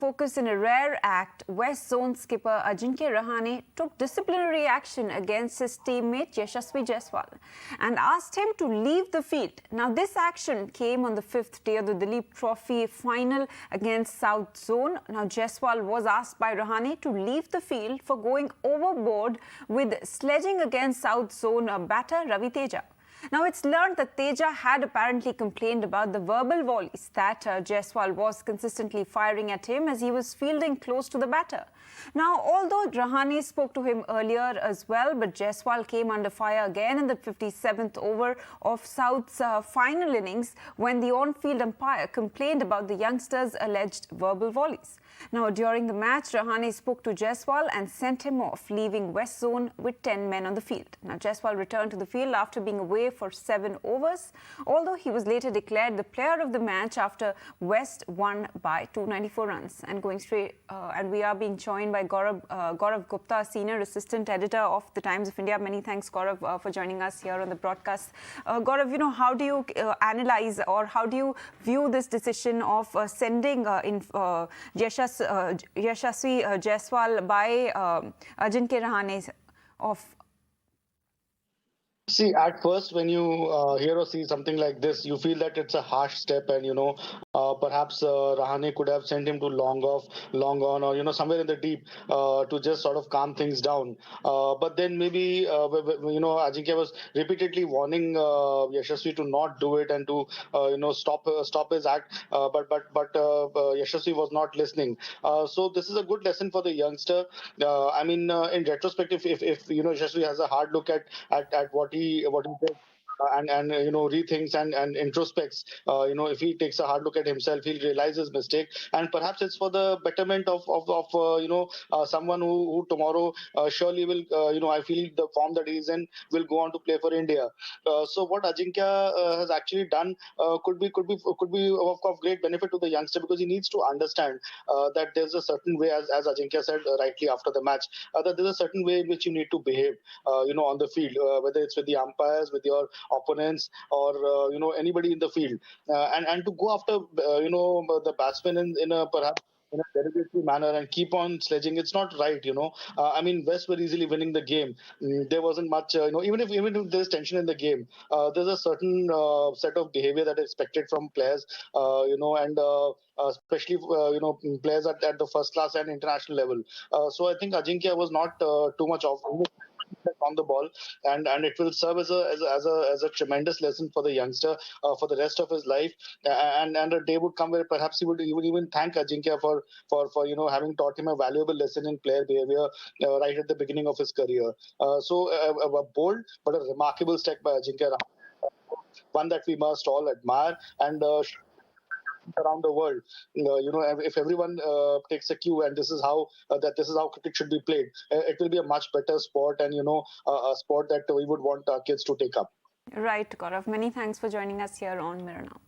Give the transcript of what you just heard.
Focus in a rare act, West Zone skipper Ajinkya Rahane took disciplinary action against his teammate Yashasvi Jaiswal and asked him to leave the field. Now, this action came on the fifth day of the Duleep Trophy final against South Zone. Now, Jaiswal was asked by Rahane to leave the field for going overboard with sledging against South Zone batter Ravi Teja. Now, it's learned that Teja had apparently complained about the verbal volleys that Jaiswal was consistently firing at him as he was fielding close to the batter. Now, although Rahane spoke to him earlier as well, but Jaiswal came under fire again in the 57th over of South's final innings when the on-field umpire complained about the youngster's alleged verbal volleys. Now, during the match, Rahane spoke to Jaiswal and sent him off, leaving West Zone with 10 men on the field. Now, Jaiswal returned to the field after being away for 7 overs, although he was later declared the player of the match after West won by 294 runs. And going straight, and we are being joined by Gaurav Gupta, Senior Assistant Editor of the Times of India. Many thanks, Gaurav, for joining us here on the broadcast. Gaurav, how do you analyze or how do you view this decision of sending Yashasvi Jaiswal by Ajinkya Rahane off? See, at first, when you hear or see something like this, you feel that it's a harsh step, and perhaps Rahane could have sent him to long off, long on, or somewhere in the deep to just sort of calm things down. But then maybe Ajinkya was repeatedly warning Yashasvi to not do it and to stop his act. But Yashasvi was not listening. So this is a good lesson for the youngster. In retrospect, if Yashasvi has a hard look at what he did and rethinks and introspects, if he takes a hard look at himself, he'll realize his mistake, and perhaps it's for the betterment of someone who tomorrow surely will, I feel the form that he's in will go on to play for India. So what Ajinkya has actually done could be of great benefit to the youngster, because he needs to understand that there's a certain way, as Ajinkya said rightly after the match, that there's a certain way in which you need to behave on the field, whether it's with the umpires, with your opponents, or anybody in the field, and to go after the batsman in a perhaps in a derogatory manner and keep on sledging, it's not right. West were easily winning the game. There wasn't much, even if there's tension in the game, there's a certain set of behavior that is expected from players, and especially players at the first class and international level. So I think Ajinkya was not too much off on the ball, and it will serve as a tremendous lesson for the youngster for the rest of his life. And a day would come where perhaps he would even thank Ajinkya for having taught him a valuable lesson in player behavior right at the beginning of his career. So a bold but a remarkable step by Ajinkya Rahane, one that we must all admire and around the world. If everyone takes a cue, and this is how cricket should be played, it will be a much better sport, and a sport that we would want our kids to take up. Right, Gaurav. Many thanks for joining us here on Mirror Now.